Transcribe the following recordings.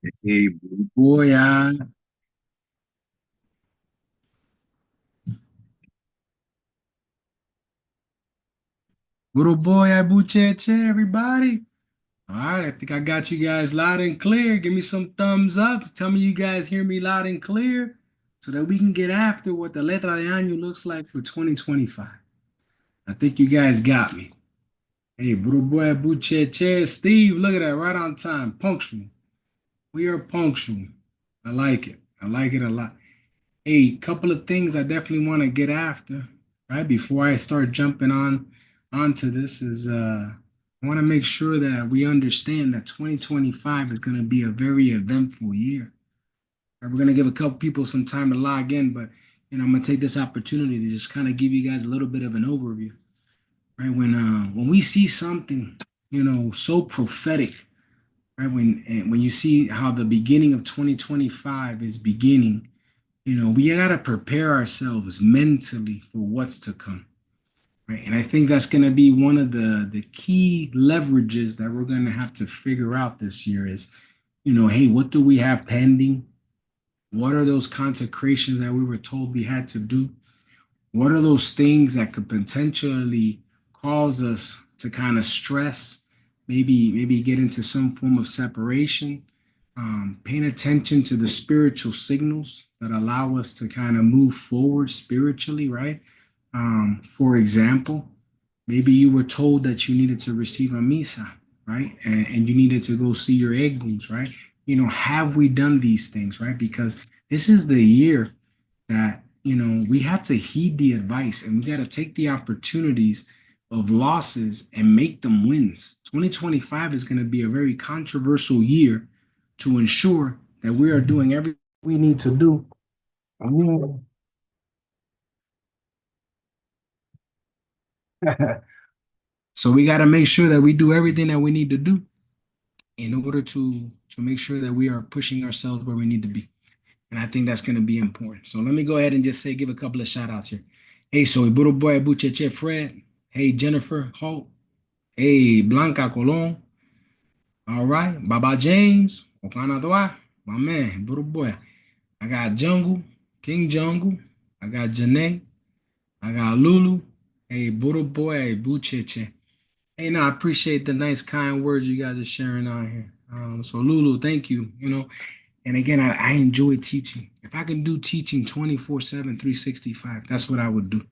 Hey, boy, little boy, Abucheche, everybody. All right, I think I got you guys loud and clear. Give me some thumbs up. Tell me you guys hear me loud and clear so that we can get after what the Letra de Año looks like for 2025. I think you guys got me. Hey, little boy, Abucheche, Steve, look at that, right on time, punctual. We are punctual. I like it. I like it a lot. Hey, couple of things I definitely want to get after, right? Before I start jumping onto this is I want to make sure that we understand that 2025 is going to be a very eventful year. Right, we're going to give a couple people some time to log in, but I'm going to take this opportunity to just kind of give you guys a little bit of an overview, right? When we see something, so prophetic, right? When you see how the beginning of 2025 is beginning, we gotta prepare ourselves mentally for what's to come, right? And I think that's gonna be one of the key leverages that we're gonna have to figure out this year is, hey, what do we have pending? What are those consecrations that we were told we had to do? What are those things that could potentially cause us to kind of stress, maybe get into some form of separation? Paying attention to the spiritual signals that allow us to kind of move forward spiritually, right? For example, maybe you were told that you needed to receive a misa, right? And you needed to go see your eggos, right? Have we done these things, right? Because this is the year that, we have to heed the advice and we got to take the opportunities of losses and make them wins. 2025 is going to be a very controversial year to ensure that we are doing everything we need to do. So we got to make sure that we do everything that we need to do in order to make sure that we are pushing ourselves where we need to be. And I think that's going to be important. So let me go ahead and just say, give a couple of shout outs here. Hey, so Iburo Boy Bucheche Fred. Hey, Jennifer Holt. Hey, Blanca Colon. All right. Baba James. Okana Dwa. My man, Iburo Boy. I got Jungle, King Jungle. I got Janae. I got Lulu. Hey, Iburo Boy Bucheche. Hey, no, I appreciate the nice, kind words you guys are sharing on here. So Lulu, thank you. And again, I enjoy teaching. If I can do teaching 24/7, 365, that's what I would do.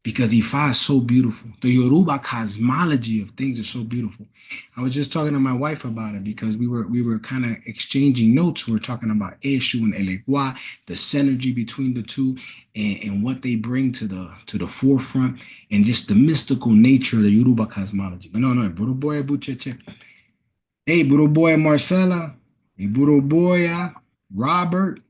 Because Ifa is so beautiful. The Yoruba cosmology of things is so beautiful. I was just talking to my wife about it because we were kind of exchanging notes. We are talking about Eshu and Elegua, the synergy between the two, and what they bring to the forefront, and just the mystical nature of the Yoruba cosmology. But no, Buru Boy Bucheche. Hey, Buru Boy Marcela. Hey, Buru Boy Robert.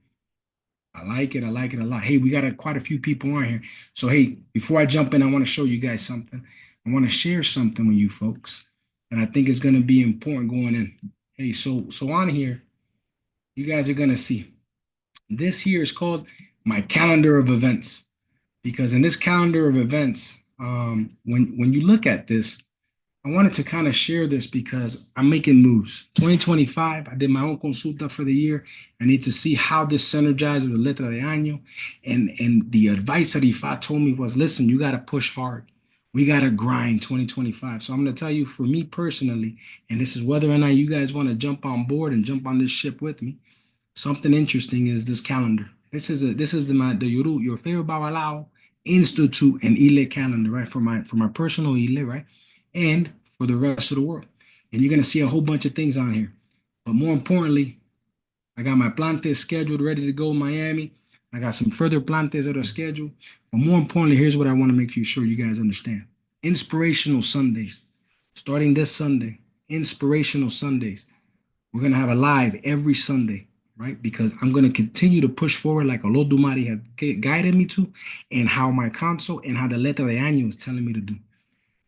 I like it. I like it a lot. Hey, we got quite a few people on here. So, hey, before I jump in, I want to show you guys something. I want to share something with you folks, and I think it's going to be important going in. Hey, so on here, you guys are going to see this here is called my calendar of events because in this calendar of events, when you look at this, I wanted to kind of share this because I'm making moves. 2025, I did my own consulta for the year. I need to see how this synergizes with Letra de Año. And the advice that Ifa told me was, listen, you got to push hard. We got to grind 2025. So I'm going to tell you for me personally, and this is whether or not you guys want to jump on board and jump on this ship with me. Something interesting is this calendar. This is the Yuru, your favorite Babalao Institute and Ile calendar, right? For my personal Ile, right? And for the rest of the world. And you're gonna see a whole bunch of things on here. But more importantly, I got my plantes scheduled, ready to go in Miami. I got some further plantes that are scheduled. But more importantly, here's what I want to make sure you guys understand. Inspirational Sundays. Starting this Sunday. Inspirational Sundays. We're gonna have a live every Sunday, right? Because I'm gonna continue to push forward like Olodumare has guided me to, and how my console and how the letra de año is telling me to do.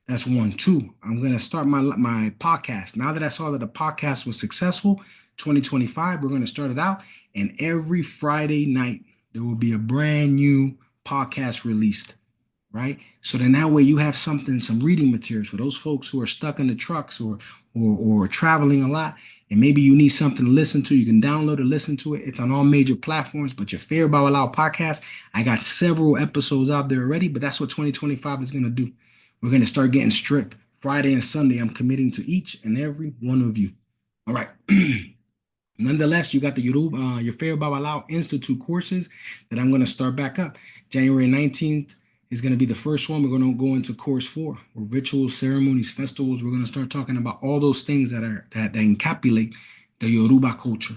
That's one. Two, I'm gonna start my podcast. Now that I saw that the podcast was successful, 2025, we're gonna start it out, and every Friday night there will be a brand new podcast released, right? So then that way you have something, some reading materials for those folks who are stuck in the trucks or traveling a lot, and maybe you need something to listen to, you can download it, listen to it. It's on all major platforms. But your favorite Babalawo podcast, I got several episodes out there already, but that's what 2025 is going to do. We're going to start getting strict. Friday and Sunday, I'm committing to each and every one of you. All right. Nonetheless, you got the Yoruba, your favorite Babalawo Institute courses that I'm going to start back up. January 19th is going to be the first one. We're going to go into course 4, or rituals, ceremonies, festivals. We're going to start talking about all those things that encapsulate the Yoruba culture,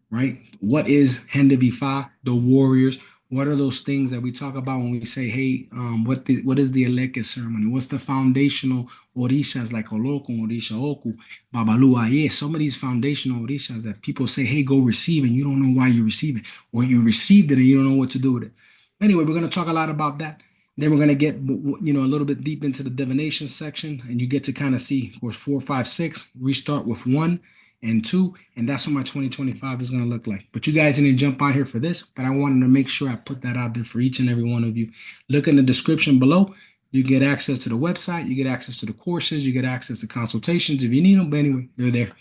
right? What is Hende Ifa, the warriors? What are those things that we talk about when we say, hey, what is the Eleke ceremony? What's the foundational orishas like Olokun, Orisha Oku, Babalua? Yeah, some of these foundational orishas that people say, hey, go receive, and you don't know why you receive it, or you received it and you don't know what to do with it. Anyway, we're going to talk a lot about that. Then we're going to get, a little bit deep into the divination section, and you get to kind of see course 4, 5, 6, restart with 1 and 2, and that's what my 2025 is going to look like. But you guys didn't jump on here for this, but I wanted to make sure I put that out there for each and every one of you. Look in the description below. You get access to the website, you get access to the courses, you get access to consultations if you need them. But anyway, they're there.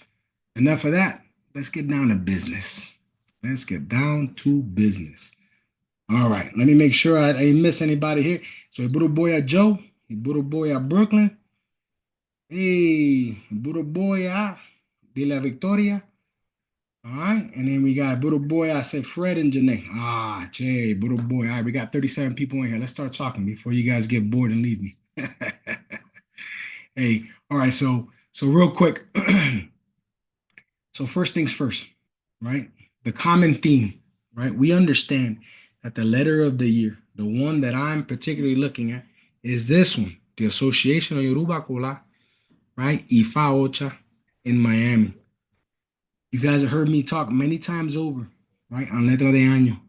Enough of that. Let's get down to business. Let's get down to business. All right, let me make sure I didn't miss anybody here. So, Buruboya Joe, Buruboya Brooklyn, hey, Buruboya de la Victoria. All right, and then we got Buruboya, I said Fred and Janae. Ah, Jay, Buruboya. All right, we got 37 people in here. Let's start talking before you guys get bored and leave me. Hey, all right, so real quick. So first things first, right? The common theme, right? We understand that the letter of the year, the one that I'm particularly looking at, is this one, the Asociacion of Yoruba Kola, right? Ifa Ocha in Miami. You guys have heard me talk many times over, right? On Letra de Año.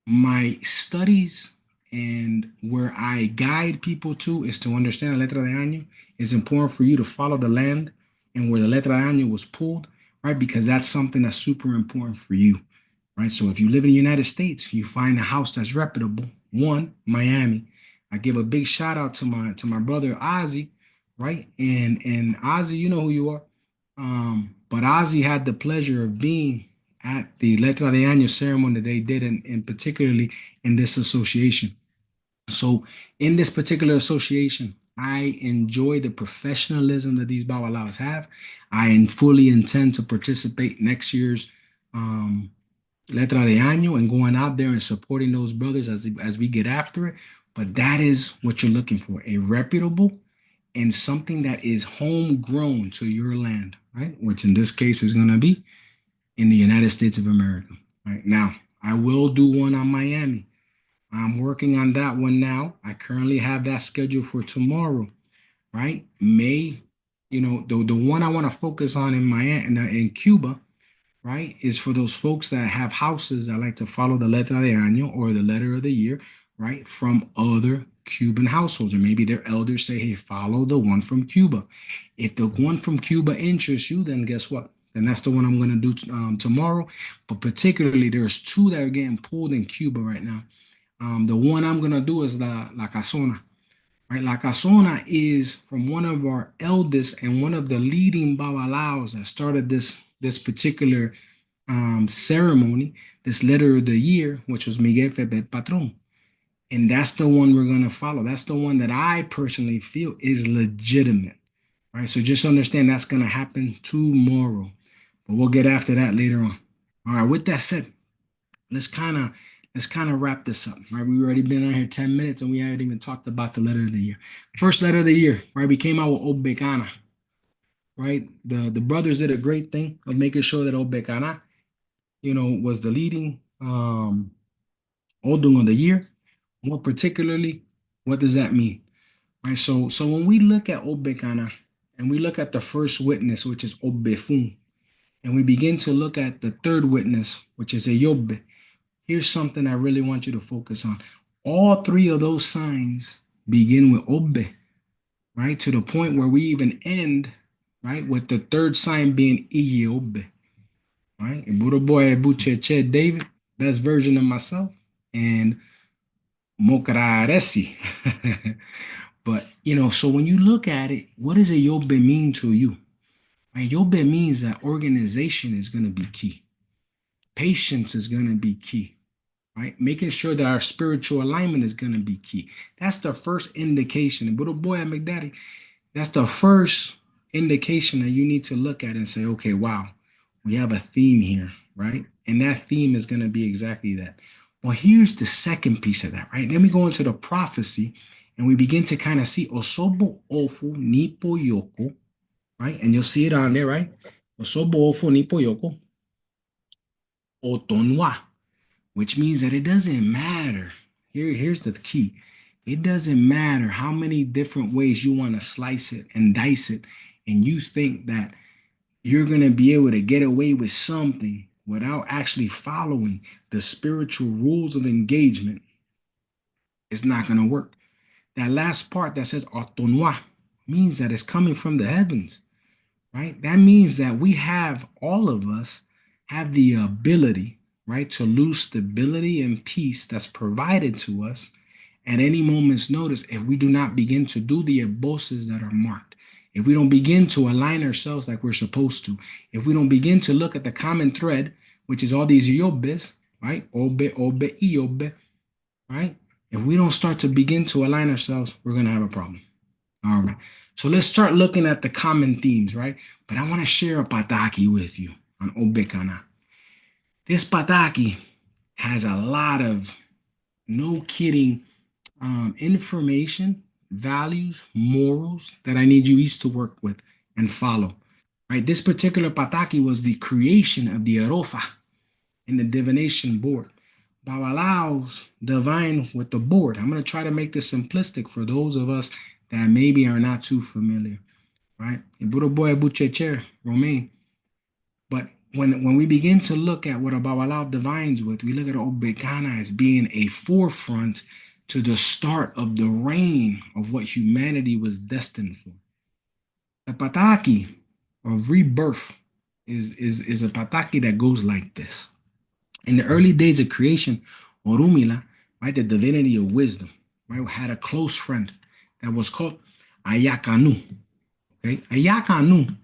My studies and where I guide people to is to understand the Letra de Año. It's important for you to follow the land and where the Letra de Año was pulled, right? Because that's something that's super important for you, right? So if you live in the United States, you find a house that's reputable. One, Miami. I give a big shout out to my brother Ozzy, right? And Ozzy, you know who you are. But Ozzy had the pleasure of being at the Letra de Año ceremony that they did, in particularly in this association. So in this particular association, I enjoy the professionalism that these Babalaos have. I fully intend to participate next year's Letra de Año and going out there and supporting those brothers as we get after it. But that is what you're looking for, a reputable and something that is homegrown to your land, right? Which in this case is going to be in the United States of America. Right now, I will do one on Miami. I'm working on that one now. I currently have that scheduled for tomorrow, right? May, the one I want to focus on in Miami, in Cuba, right, is for those folks that have houses that like to follow the letra de año or the letter of the year, right, from other Cuban households, or maybe their elders say, hey, follow the one from Cuba. If the one from Cuba interests you, then guess what? Then that's the one I'm going to do tomorrow. But particularly, there's 2 that are getting pulled in Cuba right now. The one I'm going to do is La Casona. Right? La Casona is from one of our eldest and one of the leading Babalaos that started this particular ceremony, this letter of the year, which was Miguel Febe Patron. And that's the one we're going to follow. That's the one that I personally feel is legitimate. Right? So just understand that's going to happen tomorrow. But we'll get after that later on. All right, with that said, let's kind of wrap this up. Right? We've already been on here 10 minutes and we haven't even talked about the letter of the year. First letter of the year, right? We came out with Ogbe Okana. Right? The brothers did a great thing of making sure that Ogbe Okana, was the leading Odun of the year. More particularly, what does that mean? Right? So when we look at Ogbe Okana and we look at the first witness, which is Ogbe Ofun, and we begin to look at the third witness, which is Ejiogbe, here's something I really want you to focus on. All 3 of those signs begin with Ogbe, right? To the point where we even end, right, with the third sign being Ejiogbe, right? Buruboy Bucheche David, best version of myself, and Mokararesi. But, so when you look at it, what does Ejiogbe mean to you? Ejiogbe means that organization is going to be key. Patience is going to be key, right? Making sure that our spiritual alignment is going to be key. That's the first indication. And little boy at McDaddy, that's the first indication that you need to look at and say, okay, wow, we have a theme here, right? And that theme is going to be exactly that. Well, here's the second piece of that, right? Then we go into the prophecy and we begin to kind of see Osobo Ofu Nipo Yoko, right? And you'll see it on there, right? Osobo Ofu Nipo Yoko Otonwa, which means that it doesn't matter. Here's the key. It doesn't matter how many different ways you want to slice it and dice it, and you think that you're going to be able to get away with something without actually following the spiritual rules of engagement. It's not going to work. That last part that says autonoi means that it's coming from the heavens, right? That means that we have, all of us have the ability, right, to lose stability and peace that's provided to us at any moment's notice if we do not begin to do the eboses that are marked. If we don't begin to align ourselves like we're supposed to, if we don't begin to look at the common thread, which is all these yobes, right? Ogbe, Ogbe, Iogbe, right? If we don't start to begin to align ourselves, we're going to have a problem. All right. So let's start looking at the common themes, right? But I want to share a pataki with you on Ogbe Okana. This pataki has a lot of, no kidding, information, values, morals that I need you each to work with and follow. Right? This particular pataki was the creation of the Arofa in the divination board. Babalaos divine with the board. I'm going to try to make this simplistic for those of us that maybe are not too familiar. Right? Boy Buchecher, Romain. But when we begin to look at what a Babalao divines with, we look at Ogbe Okana as being a forefront to the start of the reign of what humanity was destined for. The pataki of rebirth is a pataki that goes like this. In the early days of creation, Orumila, right, the divinity of wisdom, right, had a close friend that was called Ayakanu. Okay, Ayakanu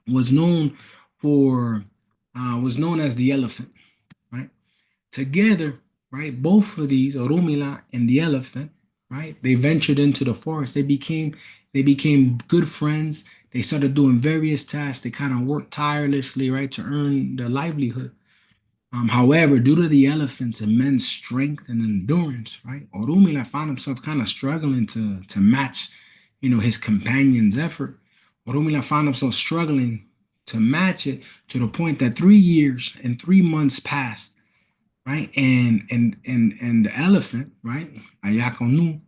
was known for was known as the elephant, right? Together, right, both of these, Orumila and the elephant, right, they ventured into the forest. They became good friends. They started doing various tasks. They kind of worked tirelessly, right, to earn their livelihood. However, due to the elephant's immense strength and endurance, right, Orumila found himself kind of struggling to match, his companion's effort. Orumila found himself struggling to match it to the point that 3 years and 3 months passed, right? And the elephant, right, Ayakonu,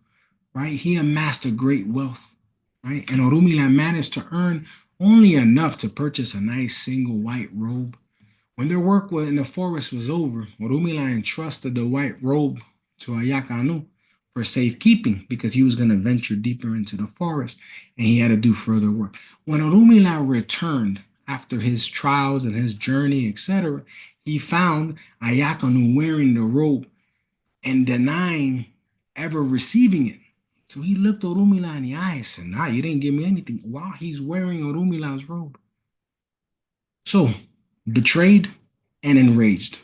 right, he amassed a great wealth, right? And Orumila managed to earn only enough to purchase a nice single white robe. When their work in the forest was over, Orumila entrusted the white robe to Ayakanu for safekeeping because he was going to venture deeper into the forest and he had to do further work. When Orumila returned after his trials and his journey, etc., he found Ayakanu wearing the robe and denying ever receiving it. So he looked Orumila in the eye and said, "Nah, you didn't give me anything." While he's wearing Orumila's robe. So, betrayed and enraged,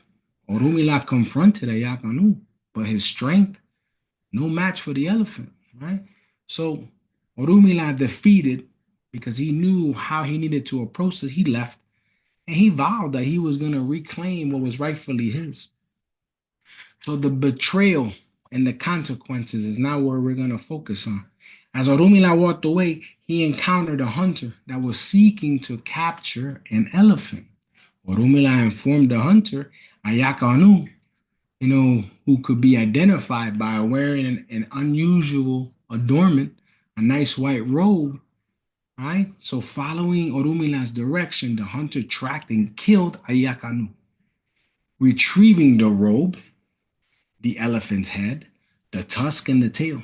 Orumila confronted Ayakanu, but his strength, no match for the elephant, right? So, Orumila defeated because he knew how he needed to approach it. He left and he vowed that he was going to reclaim what was rightfully his. So, the betrayal and the consequences is now where we're going to focus on. As Orumila walked away, he encountered a hunter that was seeking to capture an elephant. Orumila informed the hunter, Ayakanu, who could be identified by wearing an unusual adornment, a nice white robe, right? So following Orumila's direction, the hunter tracked and killed Ayakanu, retrieving the robe, the elephant's head, the tusk, and the tail,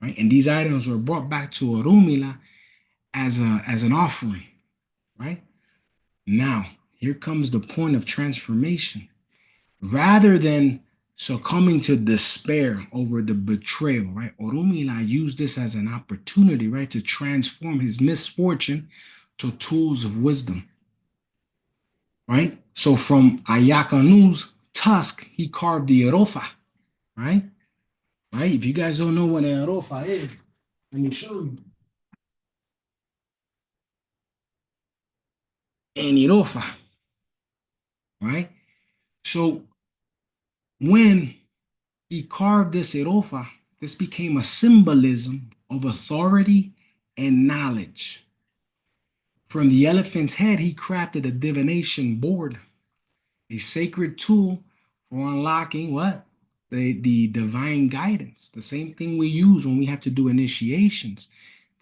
right? And these items were brought back to Orumila as an offering, right? Now, here comes the point of transformation. Rather than succumbing to despair over the betrayal, right? Orumila used this as an opportunity, right, to transform his misfortune to tools of wisdom, right? So from Ayakanu's tusk, he carved the Erofa, right? Right? If you guys don't know what an Erofa is, let me show you. An Erofa, right? So when he carved this Erofa, this became a symbolism of authority and knowledge. From the elephant's head, he crafted a divination board, a sacred tool for unlocking what? The divine guidance. The same thing we use when we have to do initiations.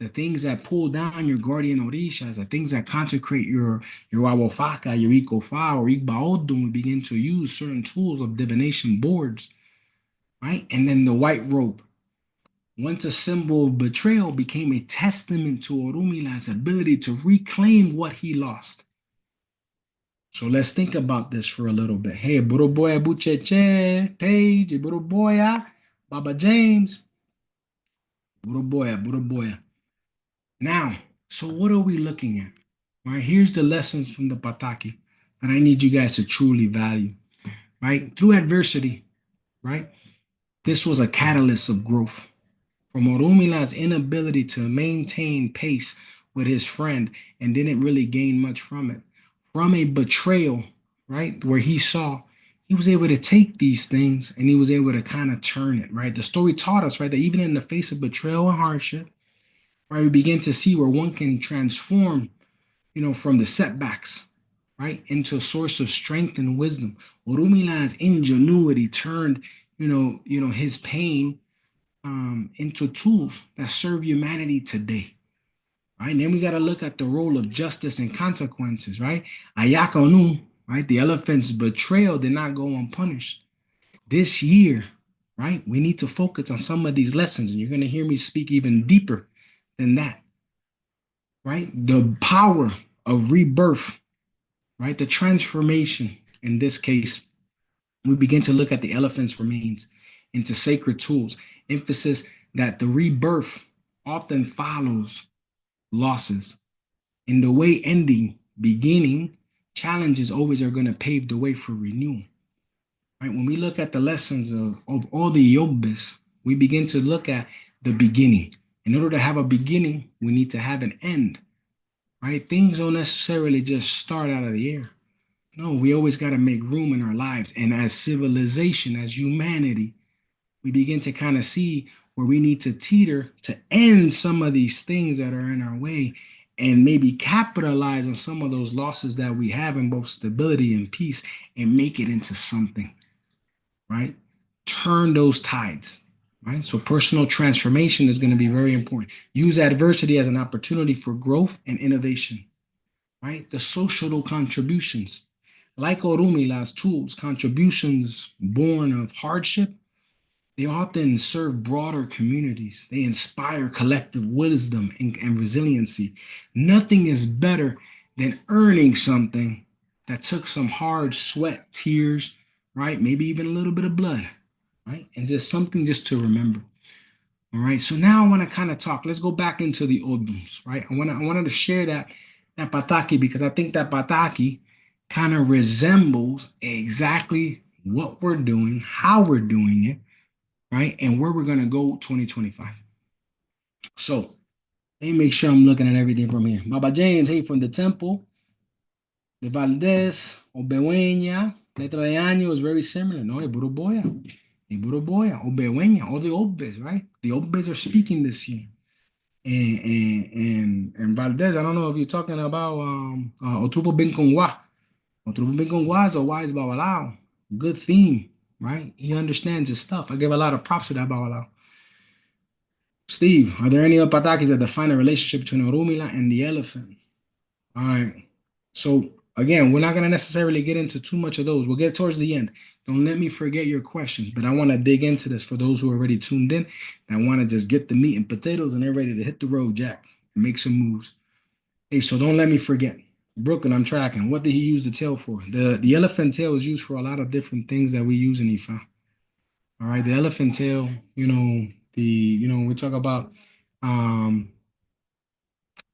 The things that pull down your guardian orishas, the things that consecrate your awofaka, your ikofa, or igbaodun, we begin to use certain tools of divination boards, right? And then the white robe, once a symbol of betrayal, became a testament to Orumila's ability to reclaim what he lost. So let's think about this for a little bit. Hey, Buruboya Bucheche, Paige, Buruboya, Baba James, Buruboya, Buruboya. Now, so what are we looking at? Right, here's the lessons from the Pataki that I need you guys to truly value. Right, through adversity, right, this was a catalyst of growth. From Orumila's inability to maintain pace with his friend and didn't really gain much from it. From a betrayal, right, where he saw he was able to take these things and he was able to kind of turn it, right? The story taught us, right, that even in the face of betrayal and hardship, right, we begin to see where one can transform, from the setbacks, right, into a source of strength and wisdom. Orumila's ingenuity turned, his pain into tools that serve humanity today. Right. And then we got to look at the role of justice and consequences, right? Ayakonu, right? The elephant's betrayal did not go unpunished. This year, right? We need to focus on some of these lessons, and you're going to hear me speak even deeper than that, right? The power of rebirth, right? The transformation in this case, we begin to look at the elephant's remains into sacred tools, emphasis that the rebirth often follows losses. In the way ending, beginning, challenges always are going to pave the way for renewal. Right? When we look at the lessons of all the Yogbes, we begin to look at the beginning. In order to have a beginning, we need to have an end. Right? Things don't necessarily just start out of the air. No, we always got to make room in our lives. And as civilization, as humanity, we begin to kind of see where we need to teeter to end some of these things that are in our way and maybe capitalize on some of those losses that we have in both stability and peace and make it into something, right? Turn those tides, right? So personal transformation is going to be very important. Use adversity as an opportunity for growth and innovation, right? The social contributions, like Orumila's tools, contributions born of hardship, they often serve broader communities. They inspire collective wisdom and resiliency. Nothing is better than earning something that took some hard sweat, tears, right? Maybe even a little bit of blood, right? And just something just to remember. All right. So now I want to kind of talk. Let's go back into the Odus, right? I wanted to share that pataki because I think that pataki kind of resembles exactly what we're doing, how we're doing it, right? And where we're going to go 2025. So let me make sure I'm looking at everything from here. Baba James, hey, from the temple. De Valdez, Obeweña, letra de año is very similar. No, Buruboya, Buruboya, Obeweña, all the Ogbes, right? The Ogbes are speaking this year. And Valdez, I don't know if you're talking about Otupo Binkongwa. Otupo Binkongwa is a wise Babalao. Good theme, right? He understands his stuff. I give a lot of props to that Babalao. Steve, are there any patakis that define a relationship between Orumila and the elephant? All right. So again, we're not going to necessarily get into too much of those. We'll get towards the end. Don't let me forget your questions, but I want to dig into this for those who are already tuned in that want to just get the meat and potatoes and they're ready to hit the road, Jack, and make some moves. Hey, so don't let me forget. Brooklyn, I'm tracking. What did he use the tail for? The elephant tail is used for a lot of different things that we use in Ifa. All right, the elephant tail, we talk about um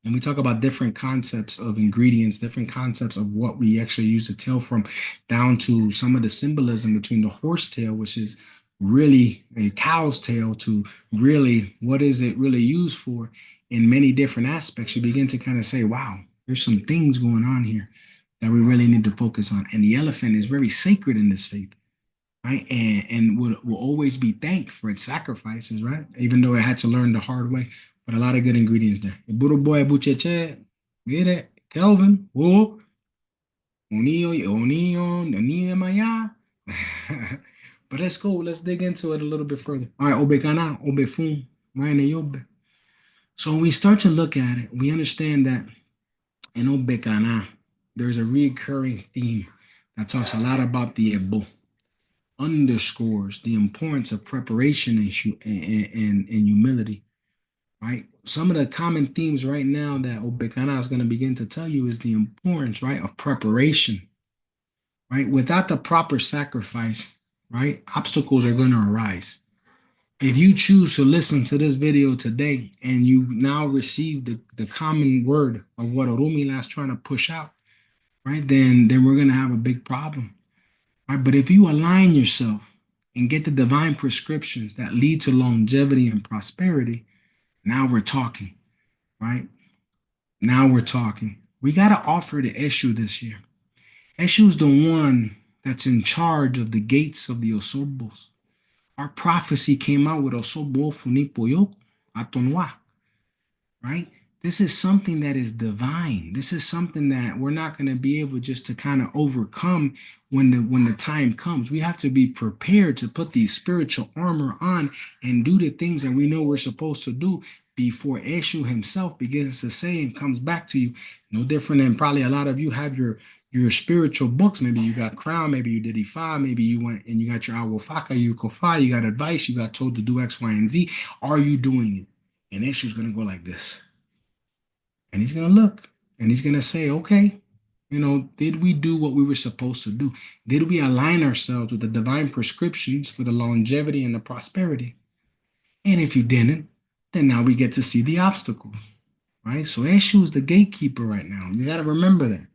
And we talk about different concepts of ingredients, different concepts of what we actually use the tail from, down to some of the symbolism between the horse tail, which is really a cow's tail, to really what is it really used for in many different aspects. You begin to kind of say, wow, there's some things going on here that we really need to focus on. And the elephant is very sacred in this faith, right? And will always be thanked for its sacrifices, right? Even though it had to learn the hard way, but a lot of good ingredients there. Buru boy bucheche, mire, Kelvin, oh, onio maya. But let's go. Let's dig into it a little bit further. All right, Ogbe Okana, Ogbe Ofun, Ejiogbe. So when we start to look at it, we understand that in Ogbe Okana, there's a recurring theme that talks a lot about the Ebo, underscores the importance of preparation and humility, right? Some of the common themes right now that Ogbe Okana is going to begin to tell you is the importance, right, of preparation, right? Without the proper sacrifice, right, obstacles are going to arise. If you choose to listen to this video today and you now receive the common word of what Orumila is trying to push out, right, then we're going to have a big problem. Right? But if you align yourself and get the divine prescriptions that lead to longevity and prosperity, now we're talking, right? Now we're talking. We got to offer the Eshu this year. Eshu is the one that's in charge of the gates of the Osobos. Our prophecy came out with Osobo Funipoyoko Atonwa, right? This is something that is divine. This is something that we're not going to be able just to kind of overcome when the time comes. We have to be prepared to put the spiritual armor on and do the things that we know we're supposed to do before Eshu himself begins to say and comes back to you. No different than probably a lot of you have your spiritual books. Maybe you got Crown, maybe you did Ifa, maybe you went and you got your Awofaka, you Kofa, you got advice, you got told to do X, Y, and Z. Are you doing it? And Eshu's going to go like this. And he's going to look and he's going to say, okay, did we do what we were supposed to do? Did we align ourselves with the divine prescriptions for the longevity and the prosperity? And if you didn't, then now we get to see the obstacles, right? So Eshu is the gatekeeper right now. You got to remember that,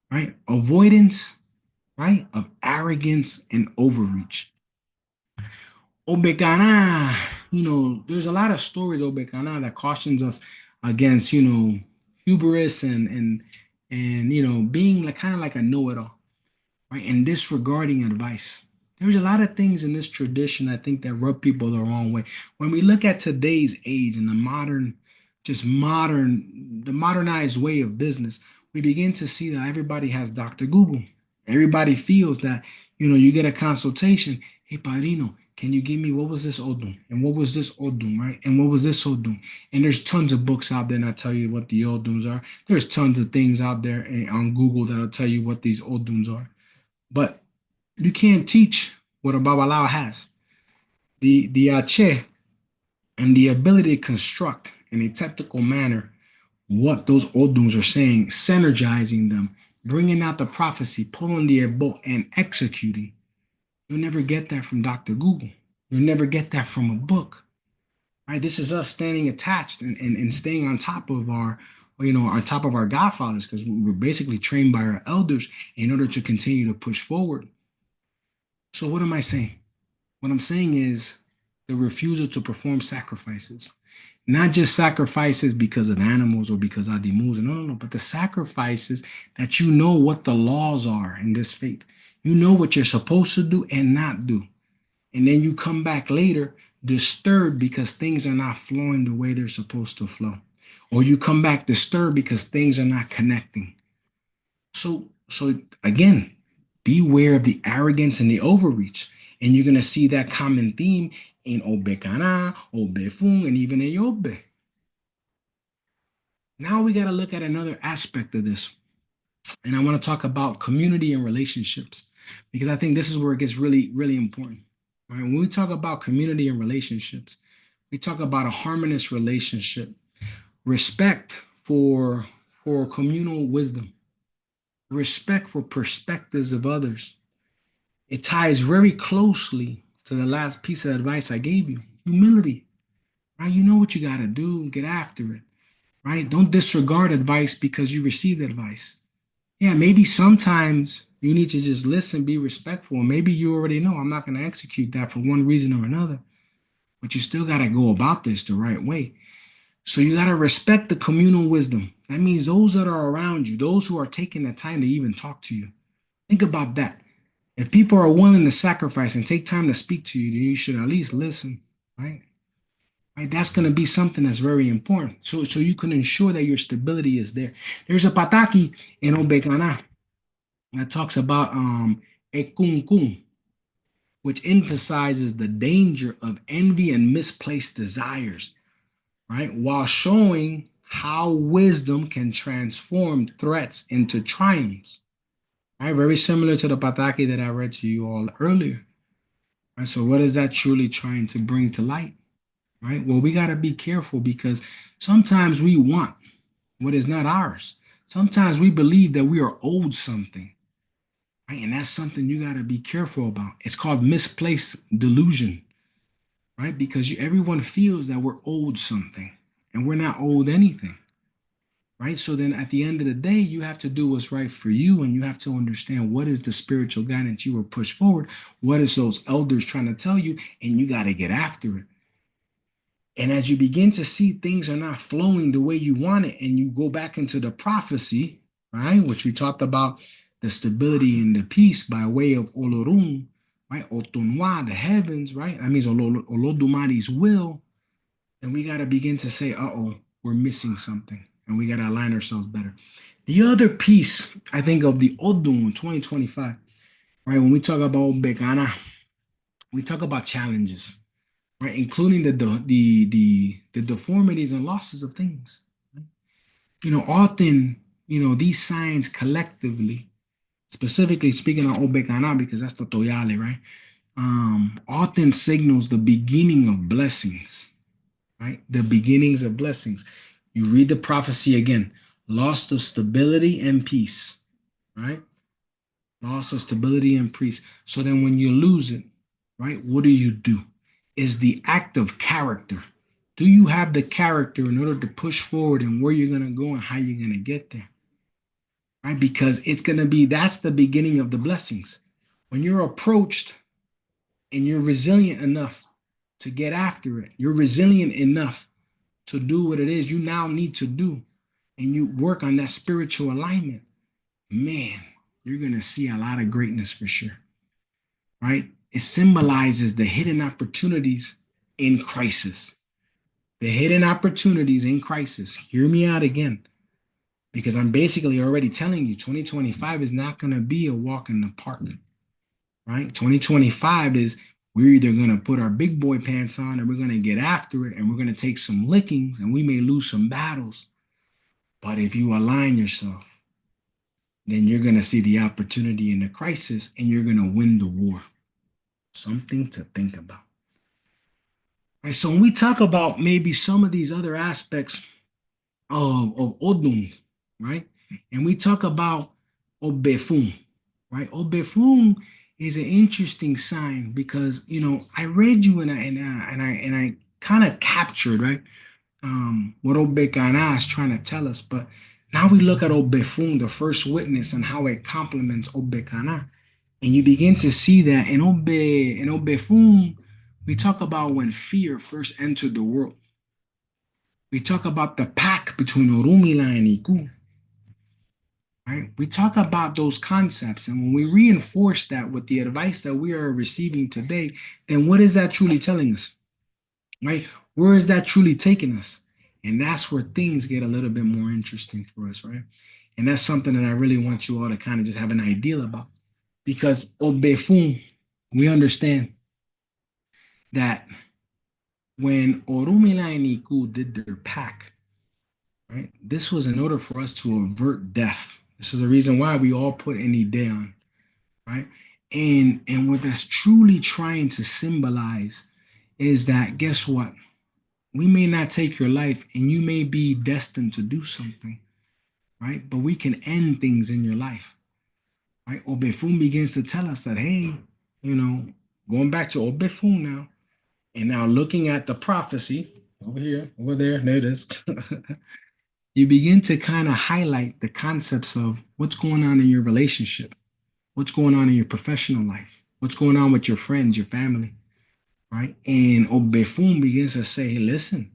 right? Avoidance, right, of arrogance and overreach. Ogbe Okana, there's a lot of stories, Ogbe Okana, that cautions us against, hubris and being like kind of like a know-it-all, right? And disregarding advice. There's a lot of things in this tradition I think that rub people the wrong way. When we look at today's age and the modernized way of business, we begin to see that everybody has Dr. Google. Everybody feels that, you get a consultation. Hey, Padrino, can you give me what was this Odun? And what was this Odun, right? And what was this Odun? And there's tons of books out there that tell you what the Oduns are. There's tons of things out there on Google that'll tell you what these Oduns are. But you can't teach what a Babalao has. The Ache and the ability to construct in a technical manner what those Oduns are saying, synergizing them, bringing out the prophecy, pulling the boat, and executing. You'll never get that from Dr. Google. You'll never get that from a book. Right? This is us standing attached and staying on top of on top of our godfathers, because we were basically trained by our elders in order to continue to push forward. So what am I saying? What I'm saying is the refusal to perform sacrifices. Not just sacrifices because of animals or because of adimus. No, but the sacrifices that you know what the laws are in this faith. You know what you're supposed to do and not do. And then you come back later disturbed because things are not flowing the way they're supposed to flow. Or you come back disturbed because things are not connecting. So again, beware of the arrogance and the overreach. And you're going to see that common theme in Ogbe Okana, Ogbe Ofun, and even Ejiogbe. Now we got to look at another aspect of this. And I want to talk about community and relationships, because I think this is where it gets really, really important. Right? When we talk about community and relationships, we talk about a harmonious relationship, respect for communal wisdom, respect for perspectives of others. It ties very closely to the last piece of advice I gave you, humility. Right? You know what you got to do, get after it. right? Don't disregard advice because you received advice. Yeah, maybe sometimes you need to just listen, be respectful. Maybe you already know I'm not going to execute that for one reason or another, but you still got to go about this the right way. So you got to respect the communal wisdom. That means those that are around you, those who are taking the time to even talk to you. Think about that. If people are willing to sacrifice and take time to speak to you, then you should at least listen, right? Right, that's going to be something that's very important. So you can ensure that your stability is there. There's a pataki in Ogbe Okana that talks about ekun, which emphasizes the danger of envy and misplaced desires, right? While showing how wisdom can transform threats into triumphs, right? Very similar to the pataki that I read to you all earlier, right? So what is that truly trying to bring to light, right? Well, we got to be careful because sometimes we want what is not ours. Sometimes we believe that we are owed something, right? And that's something you got to be careful about. It's called misplaced delusion, right? Because everyone feels that we're owed something and we're not owed anything, right? So then at the end of the day, you have to do what's right for you and you have to understand what is the spiritual guidance you were pushed forward. What is those elders trying to tell you? And you got to get after it. And as you begin to see things are not flowing the way you want it, and you go back into the prophecy, right, which we talked about the stability and the peace by way of Olorun, right, Otonwa, the heavens, right, that means Olodumari's will, and we got to begin to say, uh-oh, we're missing something, and we got to align ourselves better. The other piece, I think, of the Odun 2025, right, when we talk about Bekana, we talk about challenges, right? Including the deformities and losses of things. Often, these signs collectively, specifically speaking on Ogbe Okana, because that's the Toyale, right? Often signals the beginning of blessings, right? The beginnings of blessings. You read the prophecy again, loss of stability and peace, right? Loss of stability and peace. So then when you lose it, right, what do? Is the act of character. Do you have the character in order to push forward and where you're going to go and how you're going to get there? Right? Because it's going to be, that's the beginning of the blessings. When you're approached and you're resilient enough to get after it, you're resilient enough to do what it is you now need to do, and you work on that spiritual alignment, man, you're going to see a lot of greatness for sure. Right? It symbolizes the hidden opportunities in crisis. The hidden opportunities in crisis. Hear me out again, because I'm basically already telling you 2025 is not going to be a walk in the park, right? 2025 is we're either going to put our big boy pants on and we're going to get after it and we're going to take some lickings and we may lose some battles. But if you align yourself, then you're going to see the opportunity in the crisis and you're going to win the war. Something to think about. Right, so when we talk about maybe some of these other aspects of Odun, right? And we talk about Ogbe Ofun, right? Ogbe Ofun is an interesting sign because I read you and I kind of captured, right, what Ogbe Okana is trying to tell us, but now we look at Ogbe Ofun, the first witness, and how it complements Ogbe Okana, and you begin to see that in Ogbe Ofun, we talk about when fear first entered the world. We talk about the pact between Orumila and Iku, right? We talk about those concepts, and when we reinforce that with the advice that we are receiving today, then what is that truly telling us, right? Where is that truly taking us? And that's where things get a little bit more interesting for us, right? And that's something that I really want you all to kind of just have an idea about. Because Ogbe Ofun, we understand that when Orumila and Iku did their pact, right? This was in order for us to avert death. This is the reason why we all put any day on, right? And what that's truly trying to symbolize is that guess what? We may not take your life and you may be destined to do something, right? But we can end things in your life, right? Ogbe Ofun begins to tell us that, hey, you know, going back to Ogbe Ofun now, and now looking at the prophecy over here, over there it is. you begin to kind of highlight the concepts of what's going on in your relationship, what's going on in your professional life, what's going on with your friends, your family, right? And Obefun begins to say, hey, listen,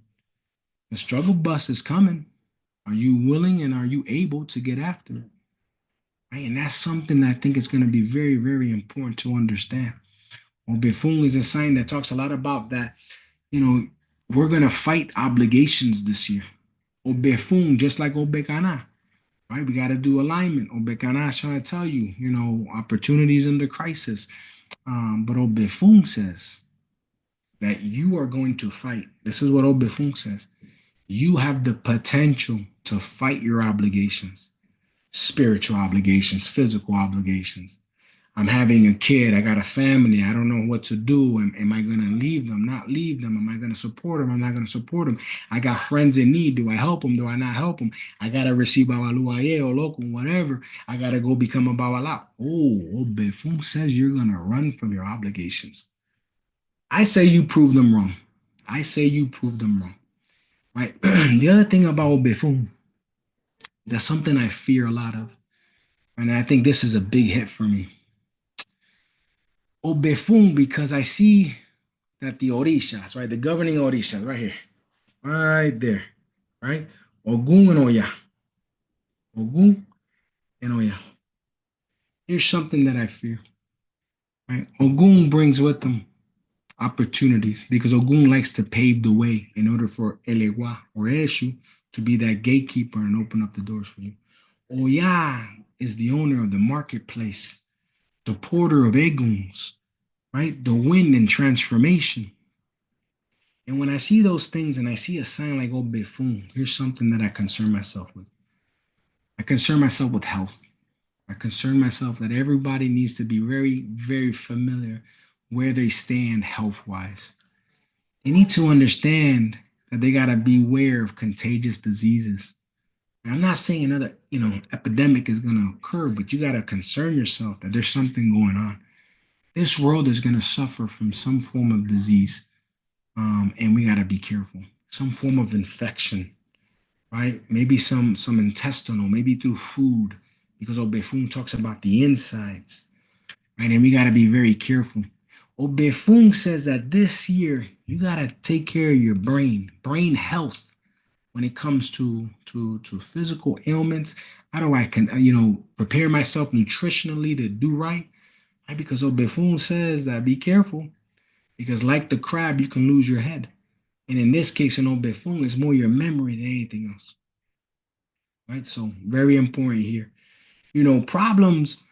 the struggle bus is coming. Are you willing and are you able to get after it? Right? And that's something that I think is going to be very, very important to understand. Obefun is a sign that talks a lot about that, we're going to fight obligations this year. Obefun, just like Obekana, right? We got to do alignment. Obekana is trying to tell you, opportunities under crisis. But Obefun says that you are going to fight. This is what Obefun says. You have the potential to fight your obligations, spiritual obligations, physical obligations. I'm having a kid. I got a family. I don't know what to do. Am I going to leave them? Not leave them? Am I going to support them? I'm not going to support them. I got friends in need. Do I help them? Do I not help them? I got to receive babaluaye or local, whatever. I got to go become a babala. Oh, Obefun says you're going to run from your obligations. I say you prove them wrong. I say you prove them wrong. Right. The other thing about Obefun, that's something I fear a lot of. And I think this is a big hit for me. Obefun, because I see that the Orishas, right? The governing Orishas, right here, right there, right? Ogun and Oya. Ogun and Oya. Here's something that I fear, right? Ogun brings with them opportunities because Ogun likes to pave the way in order for Elewa or Eshu to be that gatekeeper and open up the doors for you. Oya is the owner of the marketplace, the porter of Eguns, right? The wind and transformation. And when I see those things and I see a sign like Obefun, here's something that I concern myself with. I concern myself with health. I concern myself that everybody needs to be very, very familiar where they stand health wise. They need to understand that they got to beware of contagious diseases. And I'm not saying another, epidemic is going to occur, but you got to concern yourself that there's something going on. This world is going to suffer from some form of disease, and we got to be careful. Some form of infection, right? Maybe some intestinal, maybe through food, because Obefun talks about the insides, right? And we got to be very careful. Obefun says that this year you got to take care of your brain health when it comes to physical ailments. How do I prepare myself nutritionally to do right? Right? Because Obefun says that be careful because like the crab, you can lose your head. And in this case, in Obefun, it's more your memory than anything else. Right? So very important here. Problems,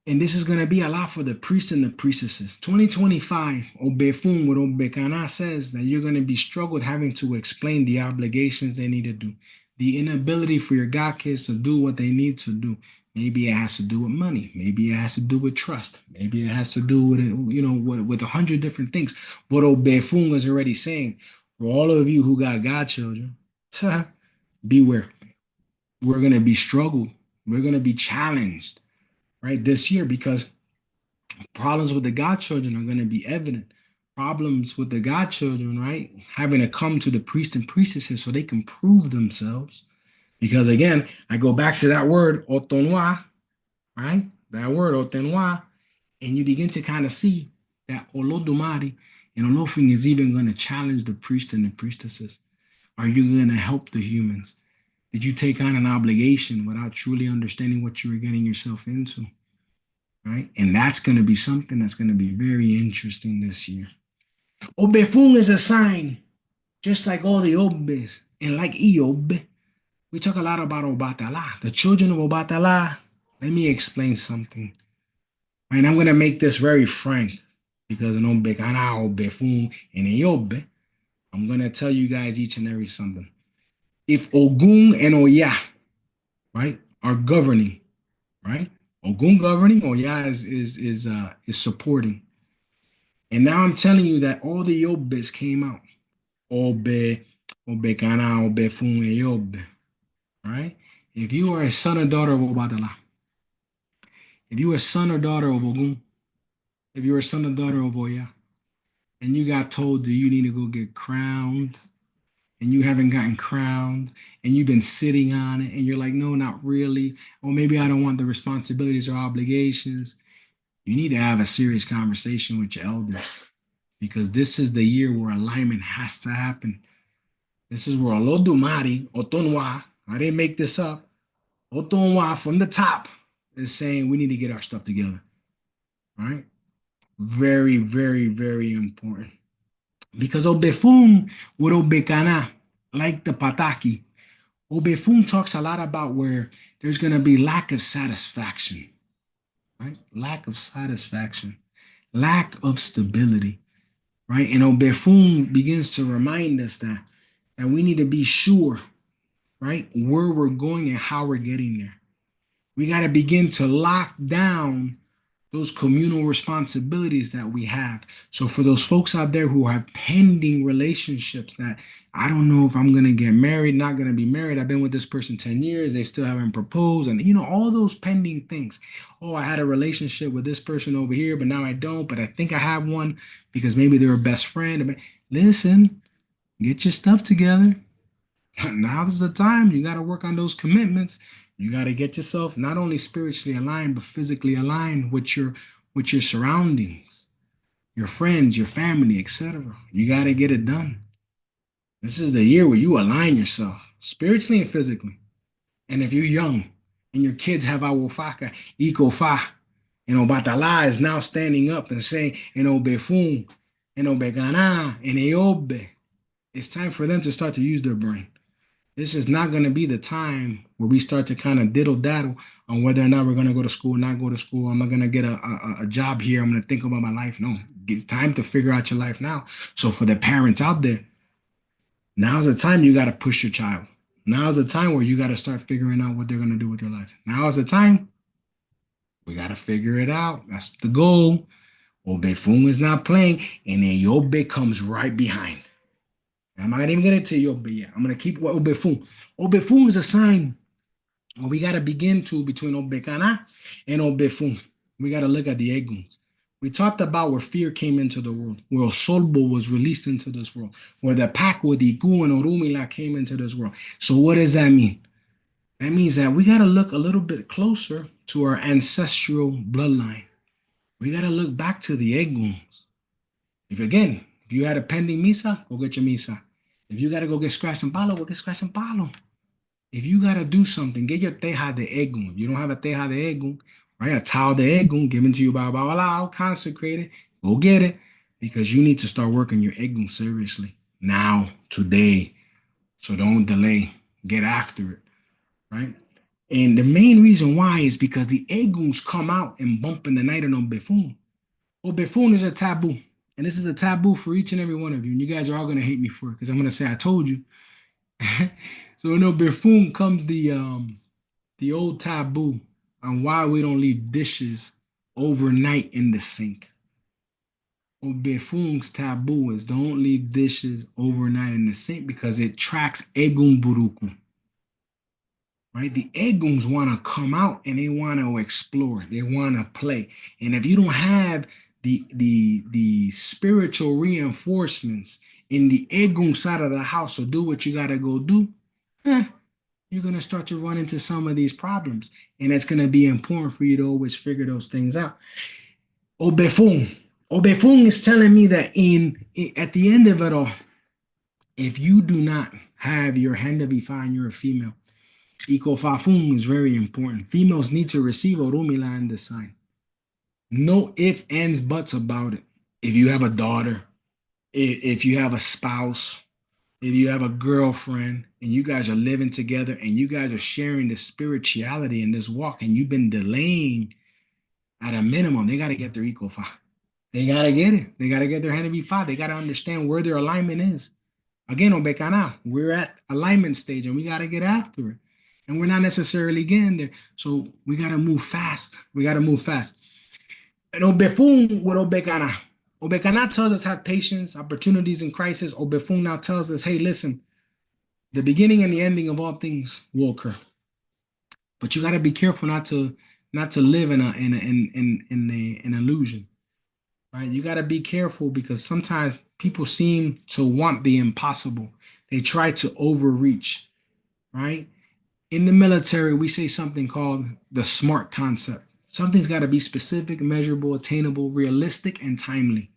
and this is going to be a lot for the priests and the priestesses. 2025, Obefun with Obekana says that you're going to be struggled having to explain the obligations they need to do. The inability for your God kids to do what they need to do. Maybe it has to do with money. Maybe it has to do with trust. Maybe it has to do with, with 100 different things. But Obefun is already saying, for all of you who got godchildren, beware. We're going to be struggled. We're going to be challenged, right, this year because problems with the godchildren are going to be evident. Problems with the godchildren, right, having to come to the priest and priestesses so they can prove themselves. Because again, I go back to that word, otonwa, right? That word, otonwa, and you begin to kind of see that Olodumare and Olofin is even going to challenge the priest and the priestesses. Are you going to help the humans? Did you take on an obligation without truly understanding what you were getting yourself into? Right? And that's going to be something that's going to be very interesting this year. Obefun is a sign, just like all the Obes. And like Ejiogbe, we talk a lot about Obatala. The children of Obatala, let me explain something. Right? And I'm going to make this very frank because in Obekana, Obefun, and Ejiogbe, I'm going to tell you guys each and every something. If Ogun and Oya, right, are governing, right? Ogun governing, Oya is supporting. And now I'm telling you that all the Yobes came out. Obe, Obekana, Obefun, and Yobe. Right? If you are a son or daughter of Obadala, if you are a son or daughter of Ogun, if you're a son or daughter of Oya, and you got told that you need to go get crowned, and you haven't gotten crowned and you've been sitting on it and you're like, no, not really. Or maybe I don't want the responsibilities or obligations. You need to have a serious conversation with your elders because this is the year where alignment has to happen. This is where Olodumare, Otonwa, I didn't make this up, Otonwa from the top is saying we need to get our stuff together. Right? Very, very, very important. Because Obefun with Obekana, like the Pataki, Obefun talks a lot about where there's going to be lack of satisfaction, right? Lack of satisfaction, lack of stability, right? And Obefun begins to remind us that we need to be sure, right, where we're going and how we're getting there. We got to begin to lock down those communal responsibilities that we have. So for those folks out there who have pending relationships that I don't know if I'm going to get married, not going to be married. I've been with this person 10 years. They still haven't proposed. And, all those pending things. Oh, I had a relationship with this person over here, but now I don't. But I think I have one because maybe they're a best friend. Listen, get your stuff together. Now's the time. You got to work on those commitments. You got to get yourself not only spiritually aligned, but physically aligned with your surroundings, your friends, your family, etc. You got to get it done. This is the year where you align yourself spiritually and physically. And if you're young and your kids have awofaka, ikofa, and Obatala is now standing up and saying, and Obefun, and Obegana, and Ejiogbe, it's time for them to start to use their brain. This is not going to be the time where we start to kind of diddle daddle on whether or not we're going to go to school, not go to school. I'm not going to get a job here. I'm going to think about my life. No, it's time to figure out your life now. So for the parents out there, now's the time you got to push your child. Now's the time where you got to start figuring out what they're going to do with their lives. Now's the time we got to figure it out. That's the goal. Obefun is not playing, and then Yobe comes right behind. I'm not even gonna tell you Yobe yet. I'm gonna keep what Obefun. Obefun is a sign where we gotta begin to between Obekana and Obefun. We gotta look at the Eguns. We talked about where fear came into the world, where Osolbo was released into this world, where the pack with Igu and Orumila came into this world. So what does that mean? That means that we gotta look a little bit closer to our ancestral bloodline. We gotta look back to the Eguns. If you had a pending misa, go get your misa. If you gotta go get scratch and palo, go get scratch and palo. If you gotta do something, get your teja de egun. If you don't have a teja de egun, right, a towel de egun given to you by Babalao, consecrated, go get it because you need to start working your egun seriously now, today. So don't delay. Get after it, right? And the main reason why is because the eguns come out and bump in the night on Befun. Befun is a taboo. And this is a taboo for each and every one of you. And you guys are all going to hate me for it because I'm going to say I told you. So Befun comes the old taboo on why we don't leave dishes overnight in the sink. Befun's taboo is don't leave dishes overnight in the sink because it tracks egun buruku. Right? The eguns want to come out and they want to explore. They want to play. And if you don't have the spiritual reinforcements in the egun side of the house, so do what you got to go do, you're going to start to run into some of these problems. And it's going to be important for you to always figure those things out. Obefun. Obefun is telling me that at the end of it all, if you do not have your hand of Ifa and you're a female, Ikofafun is very important. Females need to receive Orumila in this sign. No ifs, ands, buts about it. If you have a daughter, if you have a spouse, if you have a girlfriend, and you guys are living together and you guys are sharing this spirituality in this walk, and you've been delaying at a minimum, they got to get their Ikofa. They got to get it. They got to get their hand to be five. They got to understand where their alignment is. Again, Obekana, we're at alignment stage and we got to get after it. And we're not necessarily getting there. So we got to move fast. We got to move fast. And Obefun with Obekana. Obekana tells us have patience, opportunities in crisis. Obefun now tells us, hey, listen, the beginning and the ending of all things will occur. But you got to be careful not to live in an illusion. Right? You got to be careful because sometimes people seem to want the impossible. They try to overreach, right? In the military, we say something called the SMART concept. Something's got to be specific, measurable, attainable, realistic, and timely,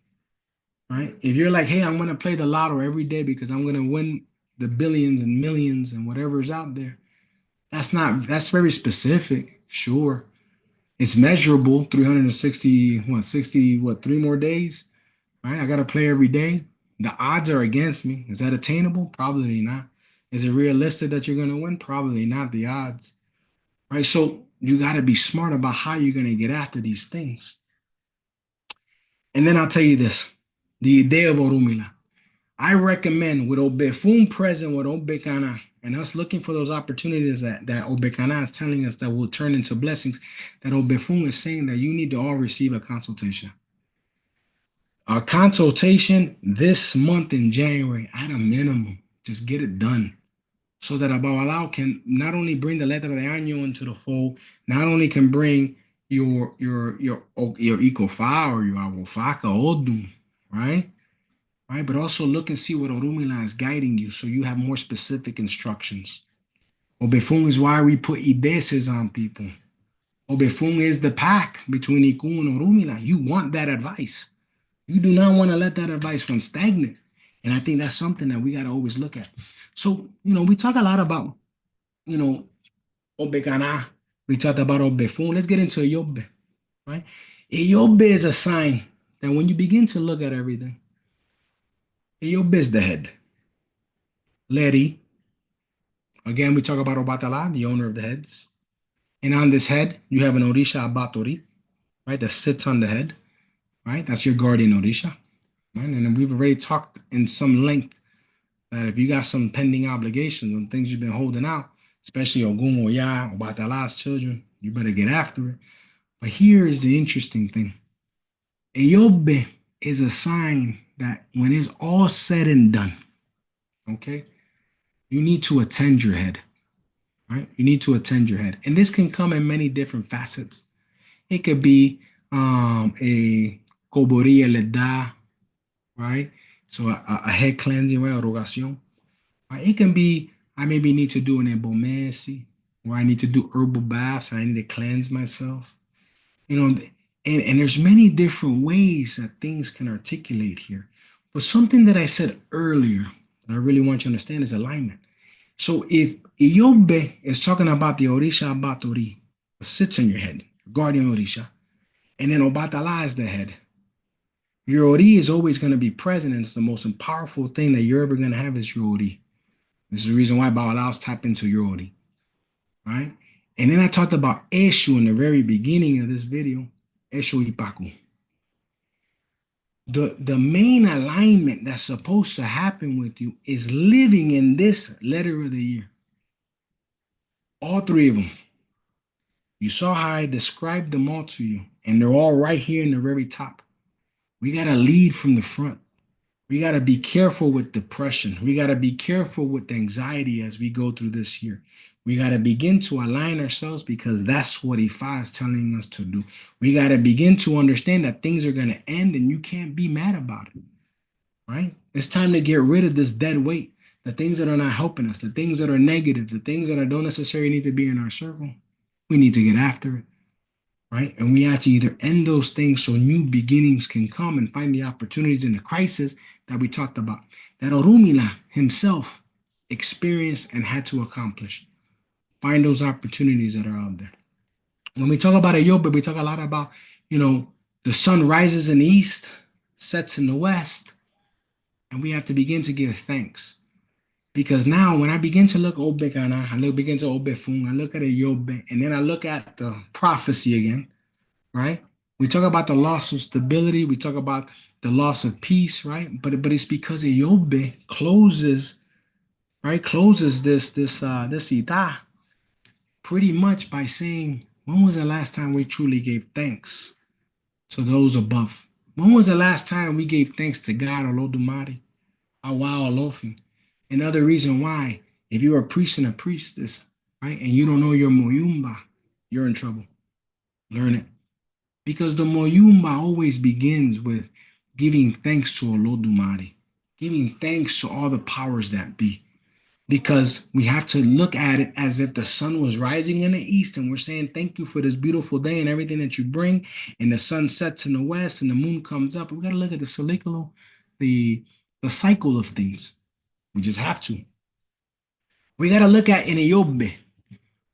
right? If you're like, hey, I'm going to play the lotto every day because I'm going to win the billions and millions and whatever's out there, that's very specific. Sure. It's measurable, 360, 3 more days, right? I got to play every day. The odds are against me. Is that attainable? Probably not. Is it realistic that you're going to win? Probably not, the odds, right? So you got to be smart about how you're going to get after these things. And then I'll tell you this, the idea of Orumila. I recommend with Ogbe Ofun present with Ogbe Okana and us looking for those opportunities that Ogbe Okana is telling us that will turn into blessings, that Ogbe Ofun is saying that you need to all receive a consultation. A consultation this month in January at a minimum. Just get it done so that Ababalao can not only bring the Letra de Año into the fold, not only can bring your Ikofa or your Awofaka Odum, right? Right, but also look and see what Orumila is guiding you so you have more specific instructions. Ogbe Ofun is why we put Ideses on people. Ogbe Ofun is the pack between Iku and Orumila. You want that advice. You do not want to let that advice run stagnant. And I think that's something that we got to always look at. So, we talk a lot about, Ogbe Okana. We talked about Ogbe Ofun. Let's get into Ejiogbe, right? Ejiogbe is a sign that when you begin to look at everything, Ejiogbe is the head. Leri, again, we talk about Obatala, the owner of the heads. And on this head, you have an Orisha Abatori, right, that sits on the head, right? That's your guardian Orisha, right? And we've already talked in some length that if you got some pending obligations and things you've been holding out, especially Ogun, Oya, Obatala's children, you better get after it. But here is the interesting thing. Ejiogbe is a sign that when it's all said and done, okay, you need to attend your head. Right? You need to attend your head. And this can come in many different facets. It could be a coboria leda, right? So a head cleansing, right? Erogacion. Right? It can be, I maybe need to do an ebomesi, or I need to do herbal baths, and I need to cleanse myself. And there's many different ways that things can articulate here. But something that I said earlier that I really want you to understand is alignment. So if Ejiogbe is talking about the Orisha Abatori, that sits in your head, your guardian Orisha, and then Obatala is the head, your Ori is always going to be present, and it's the most powerful thing that you're ever going to have is your Ori. This is the reason why Bawalaos tap into your Ori, right? And then I talked about Eshu in the very beginning of this video, Eshu Ipaku. The main alignment that's supposed to happen with you is living in this letter of the year. All three of them. You saw how I described them all to you, and they're all right here in the very top. We got to lead from the front. We got to be careful with depression. We got to be careful with anxiety as we go through this year. We got to begin to align ourselves because that's what Ifa is telling us to do. We got to begin to understand that things are going to end and you can't be mad about it, right? It's time to get rid of this dead weight, the things that are not helping us, the things that are negative, the things that don't necessarily need to be in our circle. We need to get after it, right? And we have to either end those things so new beginnings can come and find the opportunities in the crisis that we talked about, that Orumila himself experienced and had to accomplish. Find those opportunities that are out there. When we talk about Ejiogbe, we talk a lot about, the sun rises in the east, sets in the west, and we have to begin to give thanks. Because now when I begin to look at Ogbe Okana, I begin to Ogbe Ofun, I look at Ejiogbe, and then I look at the prophecy again, right? We talk about the loss of stability, we talk about the loss of peace, right? But it's because Ejiogbe closes this Ita pretty much by saying, when was the last time we truly gave thanks to those above? When was the last time we gave thanks to God, Olodumare, Awa Olofi? Another reason why, if you're a priest and a priestess, right, and you don't know your Moyumba, you're in trouble. Learn it. Because the Moyumba always begins with giving thanks to Olodumare. giving thanks to all the powers that be. Because we have to look at it as if the sun was rising in the east and we're saying thank you for this beautiful day and everything that you bring, and the sun sets in the west and the moon comes up. We got to look at the cyclical, the the cycle of things. We just have to. We got to look at in Ejiogbe,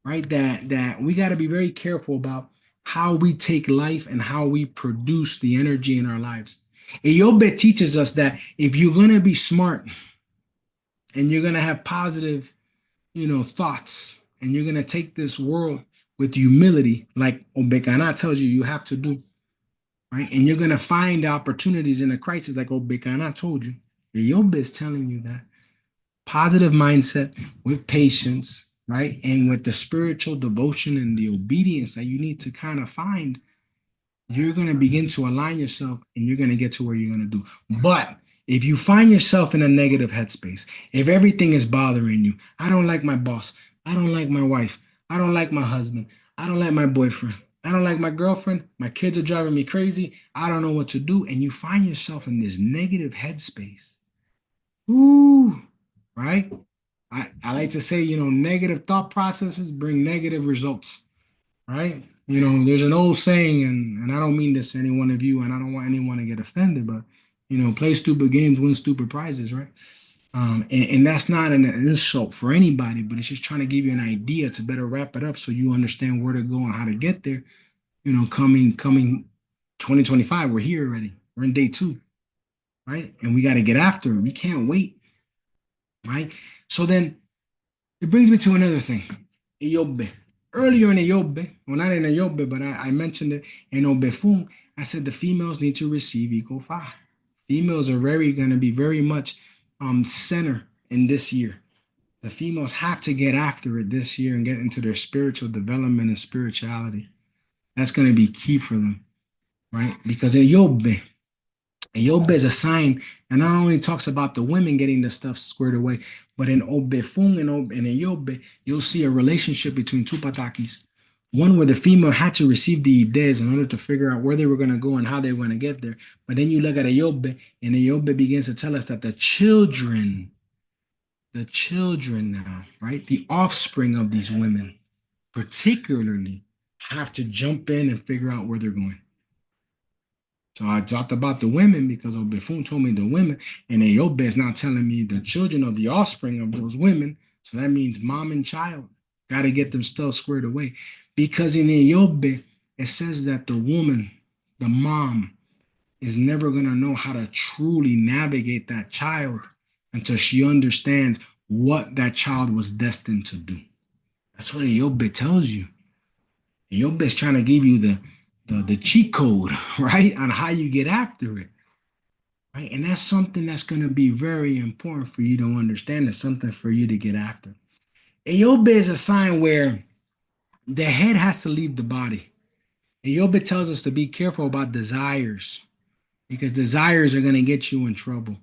right? That we got to be very careful about how we take life and how we produce the energy in our lives. Ejiogbe teaches us that if you're gonna be smart and you're gonna have positive, thoughts, and you're gonna take this world with humility, like Ogbe Okana tells you have to do, right? And you're gonna find opportunities in a crisis, like Ogbe Okana told you. Ejiogbe is telling you that positive mindset with patience, right? And with the spiritual devotion and the obedience that you need to kind of find, you're going to begin to align yourself and you're going to get to where you're going to do. But if you find yourself in a negative headspace, if everything is bothering you, I don't like my boss, I don't like my wife, I don't like my husband, I don't like my boyfriend, I don't like my girlfriend, my kids are driving me crazy, I don't know what to do, and you find yourself in this negative headspace, ooh, right? I like to say, negative thought processes bring negative results, right? There's an old saying, and I don't mean this to any one of you, and I don't want anyone to get offended, but, play stupid games, win stupid prizes, right? And that's not an insult for anybody, but it's just trying to give you an idea to better wrap it up so you understand where to go and how to get there. Coming 2025, we're here already. We're in day 2, right? And we got to get after it. We can't wait, right? So then it brings me to another thing. Ejiogbe. Earlier in Ejiogbe, well, not in Ejiogbe, but I mentioned it in Ogbe Ofun. I said the females need to receive equal fa. Females are going to be very much center in this year. The females have to get after it this year and get into their spiritual development and spirituality. That's going to be key for them, right? Because Ejiogbe, Yobe is a sign, and not only talks about the women getting the stuff squared away, but in Ogbe Ofun and in Yobe, you'll see a relationship between two patakis. One where the female had to receive the ideas in order to figure out where they were going to go and how they were going to get there. But then you look at Yobe, and Yobe begins to tell us that the children now, right, the offspring of these women, particularly, have to jump in and figure out where they're going. So I talked about the women because Ogbe Ofun told me the women, and Ejiogbe is now telling me the children of the offspring of those women. So that means mom and child got to get them still squared away. Because in Ejiogbe, it says that the woman, the mom, is never going to know how to truly navigate that child until she understands what that child was destined to do. That's what Ejiogbe tells you. Ejiogbe is trying to give you the cheat code, right, on how you get after it, right? And that's something that's going to be very important for you to understand. It's something for you to get after. Ejiogbe is a sign where the head has to leave the body. Ejiogbe tells us to be careful about desires because desires are going to get you in trouble.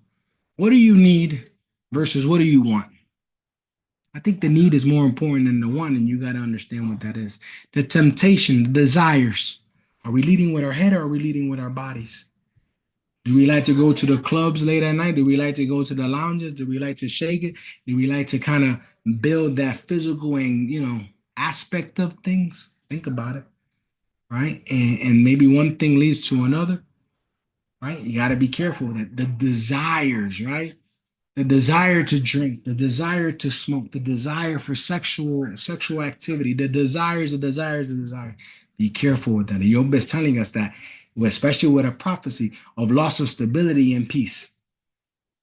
What do you need versus what do you want? I think the need is more important than the want, and you got to understand what that is. The temptation, the desires. Are we leading with our head or are we leading with our bodies? Do we like to go to the clubs late at night? Do we like to go to the lounges? Do we like to shake it? Do we like to kind of build that physical and, aspect of things? Think about it, right? And maybe one thing leads to another, right? You got to be careful with that. The desires, right? The desire to drink, the desire to smoke, the desire for sexual activity, the desire. Be careful with that. Ejiogbe is telling us that, especially with a prophecy of loss of stability and peace.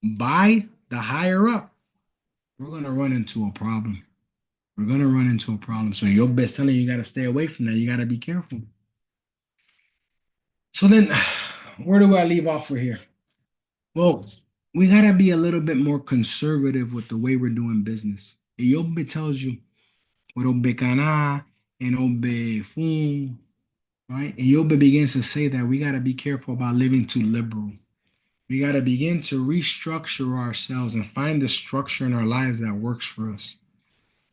By the higher up, we're going to run into a problem. We're going to run into a problem. So Ejiogbe is telling you, you got to stay away from that. You got to be careful. So then, where do I leave off for here? Well, we gotta be a little bit more conservative with the way we're doing business. Ejiogbe tells you with Ogbe Okana and Ogbe Ofun, right? Ejiogbe begins to say that we gotta be careful about living too liberal. We gotta begin to restructure ourselves and find the structure in our lives that works for us.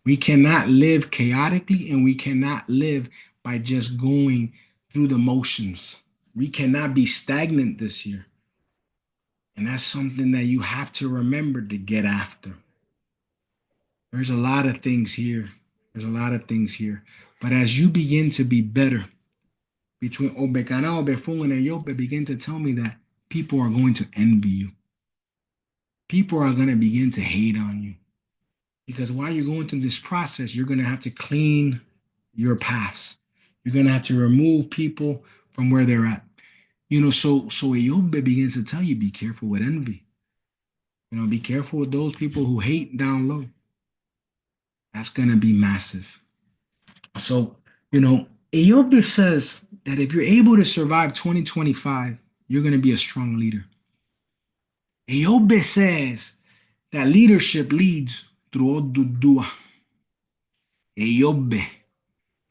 We cannot live chaotically and we cannot live by just going through the motions. We cannot be stagnant this year. And that's something that you have to remember to get after. There's a lot of things here. There's a lot of things here. But as you begin to be better between Ogbe Okana, Ogbe Ofun, and Ejiogbe, begin to tell me that people are going to envy you. People are going to begin to hate on you. Because while you're going through this process, you're going to have to clean your paths. You're going to have to remove people from where they're at. So Ejiogbe begins to tell you, be careful with envy. Be careful with those people who hate down low. That's going to be massive. So, Ejiogbe says that if you're able to survive 2025, you're going to be a strong leader. Ejiogbe says that leadership leads through Odudua. Ejiogbe.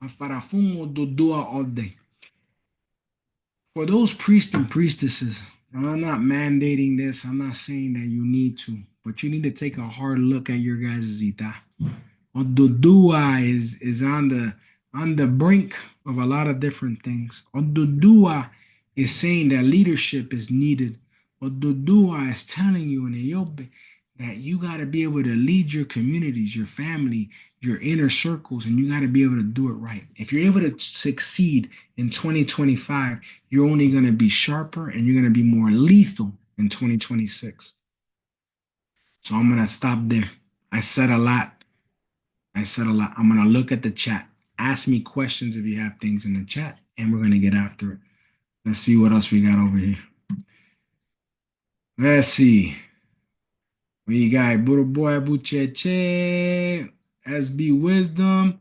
Afarafun Odudua all day. For those priests and priestesses, I'm not mandating this. I'm not saying that you need to, but you need to take a hard look at your guys' ita. Odudua is on the brink of a lot of different things. Odudua is saying that leadership is needed. Odudua is telling you in Ejiogbe that you got to be able to lead your communities, your family, your inner circles, and you got to be able to do it right. If you're able to succeed in 2025, you're only going to be sharper and you're going to be more lethal in 2026. So I'm going to stop there. I said a lot. I'm going to look at the chat. Ask me questions if you have things in the chat, and we're going to get after it. Let's see what else we got over here. Let's see. We got Buruboy Bucheche, SB Wisdom,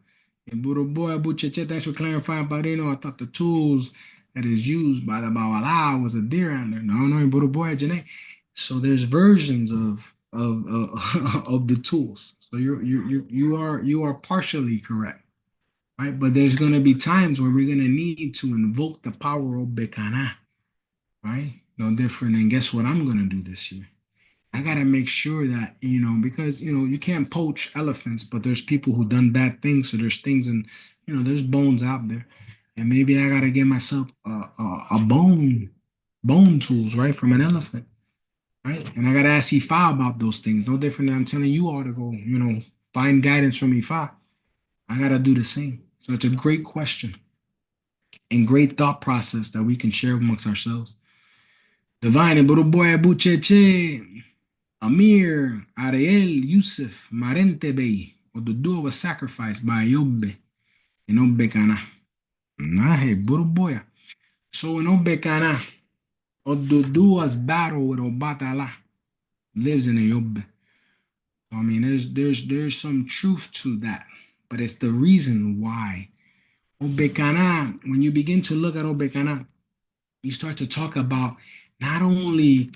and Buruboy Bucheche. Thanks for clarifying, Barino. I thought the tools that is used by the Bawala was a deer antler. No, Buruboy Jene. So there's versions of of the tools. So you are partially correct, right? But there's gonna be times where we're gonna need to invoke the power of Bekana, right? No different. And guess what I'm gonna do this year? I gotta make sure that, because you can't poach elephants, but there's people who done bad things. So there's things and there's bones out there, and maybe I gotta get myself a bone tools, right, from an elephant, right? And I gotta ask Ifa about those things. No different than I'm telling you all to go, find guidance from Ifa. I gotta do the same. So it's a great question and great thought process that we can share amongst ourselves. Divine and Boy Bucheche. Amir, Ariel, Yusuf, Marente Bey, Oduduwa was sacrificed by Ejiogbe in Ogbe Okana. Nahe, Buruboya. So in Ogbe Okana, Oduduwa's battle with Obatala lives in Ejiogbe. I mean, there's some truth to that, but it's the reason why. Ogbe Okana, when you begin to look at Ogbe Okana, you start to talk about not only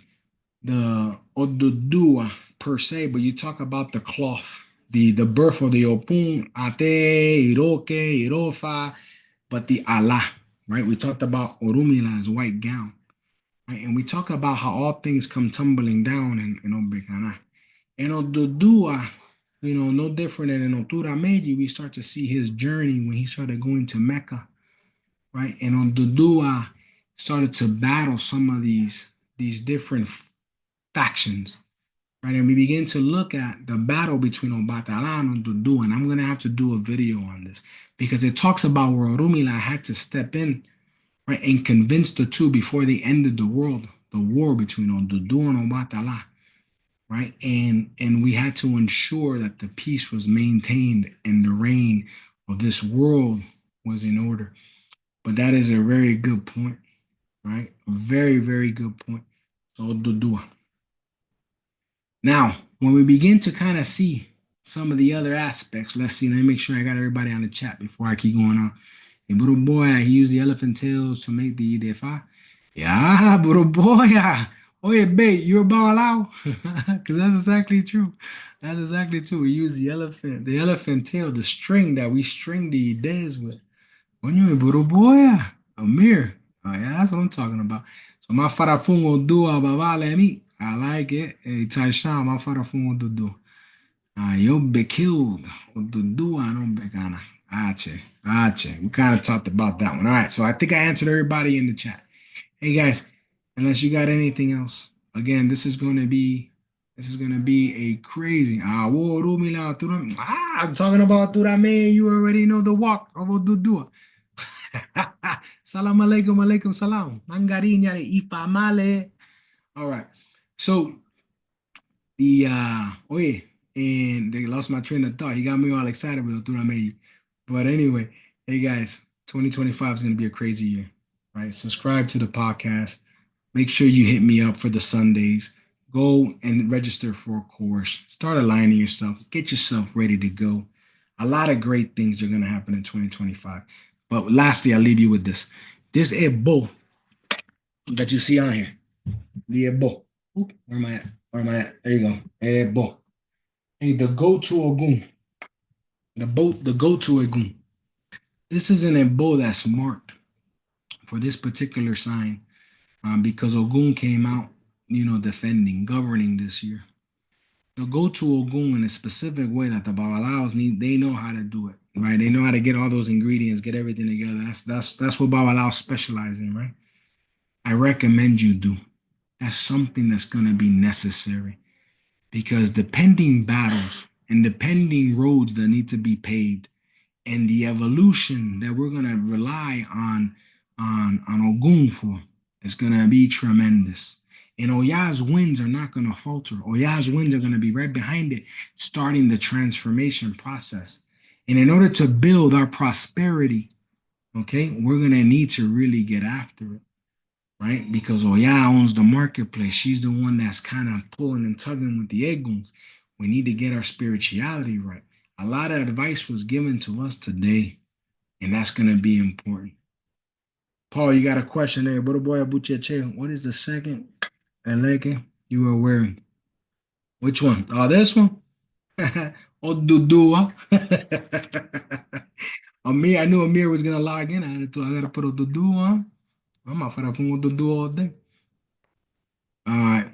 the Oduduwa per se, but you talk about the cloth, the birth of the Opun, Ate, Iroke, Irofa, but the Allah, right? We talked about Orumila's white gown, right? And we talk about how all things come tumbling down in Ogbe Okana. And Oduduwa, no different than in Otura Meji, we start to see his journey when he started going to Mecca, right? And Oduduwa started to battle some of these different factions, right? And we begin to look at the battle between Obatala and Oduduwa, and I'm going to have to do a video on this because it talks about where Orumila had to step in, right, and convince the two before they ended the war between Oduduwa and Obatala, right? And we had to ensure that the peace was maintained and the reign of this world was in order. But that is a very good point, right? A very, very good point. So Oduduwa. Now, when we begin to kind of see some of the other aspects, let's see. Let me make sure I got everybody on the chat before I keep going on. Hey, little boy, he used the elephant tails to make the Idefa. Yeah, little boy. Oye, babe, you're about allow? Because that's exactly true. That's exactly true. We use the elephant tail, the string that we string the ideas with. Coño, little boy, Amir. Oh, yeah, that's what I'm talking about. So my farafungo do babale me. I like it. Hey, Taishan, my farafungo do. You'll be killed. Do I don't be gonna. Ache. We kind of talked about that one. All right, so I think I answered everybody in the chat. Hey guys, unless you got anything else, again, this is gonna be a crazy. I'm talking about Turame. You already know the walk of Odudua. Salam alaikum, alaikum salam. Mangarinya de ifamale. All right. So oye, and they lost my train of thought. He got me all excited with Turame. But anyway, hey guys, 2025 is gonna be a crazy year. Right? Subscribe to the podcast. Make sure you hit me up for the Sundays. Go and register for a course. Start aligning yourself. Get yourself ready to go. A lot of great things are going to happen in 2025. But lastly, I'll leave you with this. This ebo that you see on here, the ebo. Where am I at? Where am I at? There you go. Ebo. Hey, the go-to Ogun. The go-to Ogun. This is an ebo that's marked for this particular sign because Ogun came out, defending, governing this year. They'll go to Ogun in a specific way that the Babalaos need. They know how to do it, right? They know how to get all those ingredients, get everything together. That's what Babalaos specialize in, right? I recommend you do. That's something that's gonna be necessary because the pending battles and the pending roads that need to be paved and the evolution that we're gonna rely on Ogun for is gonna be tremendous. And Oya's winds are not gonna falter. Oya's winds are gonna be right behind it, starting the transformation process. And in order to build our prosperity, okay, we're gonna need to really get after it, right? Because Oya owns the marketplace. She's the one that's kind of pulling and tugging with the eguns. We need to get our spirituality right. A lot of advice was given to us today, and that's going to be important. Paul, you got a question there. What is the second elege you were wearing? Which one? Oh, this one? Odudua. Amir, I knew Amir was going to log in. I got to put Odudua on. I'm out for that phone Odudua all day. All right.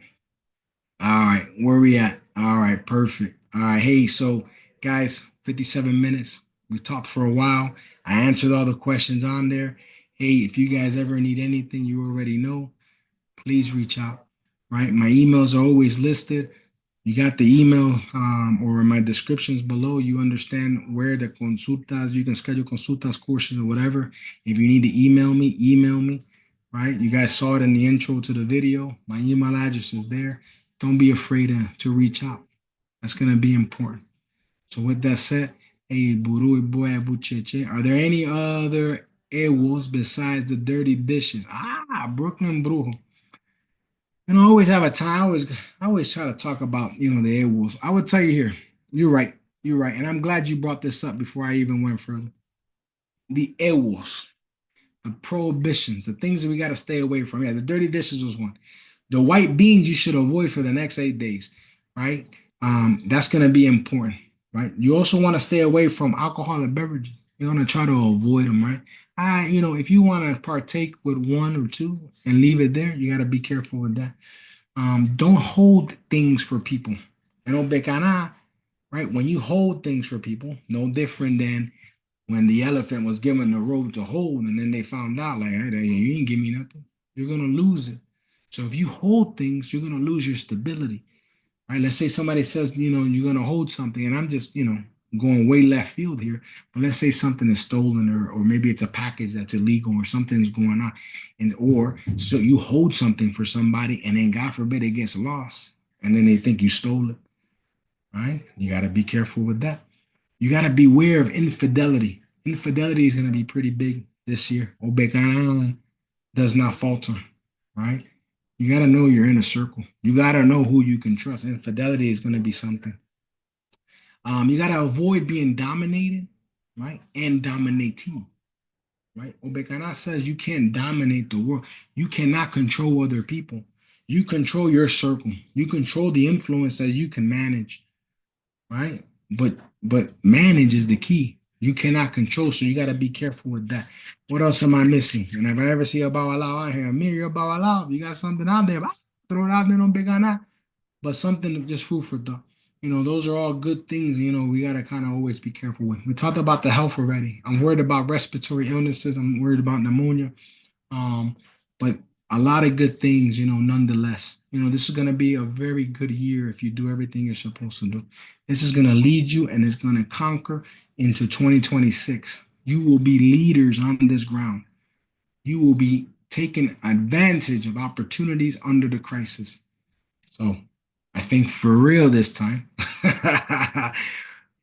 All right. Where we at? All right. Perfect. All right. Hey, so guys, 57 minutes. We talked for a while. I answered all the questions on there. Hey, if you guys ever need anything, you already know, please reach out. Right? My emails are always listed. You got the email or my descriptions below. You understand where the consultas, you can schedule consultas, courses, or whatever. If you need to email me, email me. Right? You guys saw it in the intro to the video. My email address is there. Don't be afraid to reach out. That's going to be important. So with that said, hey, Buru boy Abucheche, are there any other Ewos besides the dirty dishes? Brooklyn Brew. I always have a time. I always try to talk about, the Ewos. I would tell you here, you're right. You're right. And I'm glad you brought this up before I even went further. The Ewos, the prohibitions, the things that we got to stay away from. Yeah, the dirty dishes was one. The white beans you should avoid for the next 8 days, right? That's going to be important, right? You also want to stay away from alcoholic beverages. You want to try to avoid them, right? If you want to partake with one or two and leave it there, you got to be careful with that. Don't hold things for people. And obekana, right? When you hold things for people, no different than when the elephant was given the rope to hold, and then they found out, like, hey, you ain't give me nothing. You're gonna lose it. So if you hold things, you're gonna lose your stability. Right? Let's say somebody says, you're gonna hold something, and I'm just, going way left field here. But let's say something is stolen, or maybe it's a package that's illegal, or something's going on, or so you hold something for somebody, and then God forbid it gets lost, and then they think you stole it. Right? You got to be careful with that. You got to beware of infidelity. Infidelity is going to be pretty big this year. Obekana does not falter, right? You got to know your inner circle. You got to know who you can trust. Infidelity is going to be something. You got to avoid being dominated, right? And dominating, right? Obekana says you can't dominate the world. You cannot control other people. You control your circle. You control the influence that you can manage, right? But manage is the key. You cannot control, so you got to be careful with that. What else am I missing? And if I ever see a bawalao out here, Amir, you're a bawalao. You got something out there, throw it out there, don't big on that. But something just food for thought. Those are all good things, we got to kind of always be careful with. We talked about the health already. I'm worried about respiratory illnesses. I'm worried about pneumonia. But a lot of good things, nonetheless. This is going to be a very good year if you do everything you're supposed to do. This is going to lead you and it's going to conquer into 2026. You will be leaders on this ground. You will be taking advantage of opportunities under the crisis. So I think for real this time.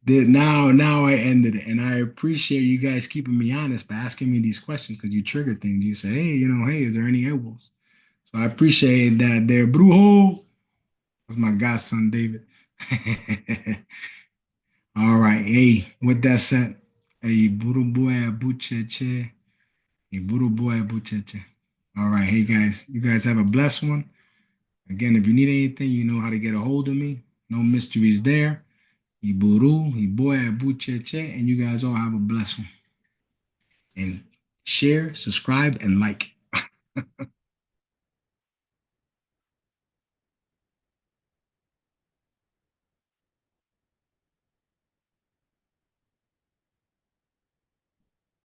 Now I ended it, and I appreciate you guys keeping me honest by asking me these questions because you trigger things. You say, hey, hey, is there any elbows? So I appreciate that there, Brujo. That's my godson, David. All right. Hey, with that said, hey, Buruboy Abucheche. Hey, Buruboy Abucheche. All right. Hey, guys, you guys have a blessed one. Again, if you need anything, you know how to get a hold of me. No mysteries there. Iburu, Iboy Abucheche, and you guys all have a blessed one. And share, subscribe, and like.